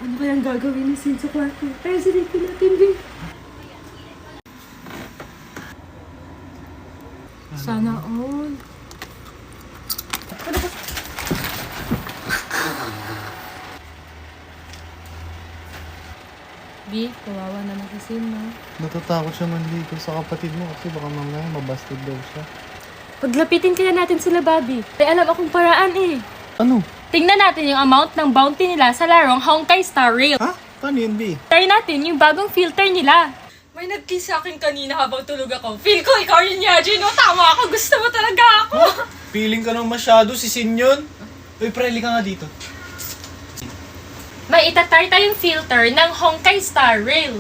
Ano kayang gagawin ni Sin sa kwarto? Kaya silipin natin, Vin. Sana all. Bi, kawawa naman si Sin, no? Natatakot siya manligo sa kapatid mo kasi baka mamaya mabastard daw siya. Paglapitin kaya natin sila, Bobby. May alam akong paraan eh. Ano? Tingnan natin yung amount ng bounty nila sa larong Honkai Star Rail. Ha? Paano yun, B? Try natin yung bagong filter nila. May nag-kiss sa akin kanina habang tulog ako. Feel ko ikaw yun, Yaji, no? Tama ako. Gusto mo talaga ako. Feeling ka nang masyado si Sin yun. Uy, preli ka nga dito. May itatry tayong filter ng Honkai Star Rail.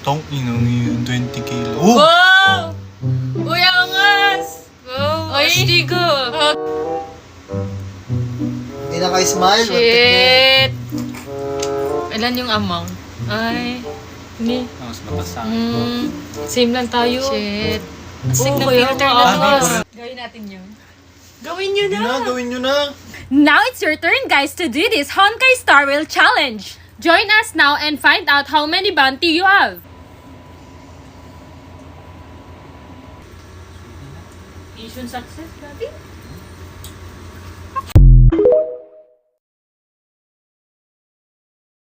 Tong inang yun, 20 kilo. Oh! Wow! Uy, angas! Wow, astigo! Hindi na kayo smile. Shit! Ilan yung amount? Ay, hindi. Mas matas sa Same lang tayo. Shit. Sick na filter na to. Gawin natin yun. Gawin nyo na! Gawin nyo na. Now it's your turn, guys, to do this Honkai Star Rail Challenge. Join us now and find out how many bounty you have. Mission success, Bobby.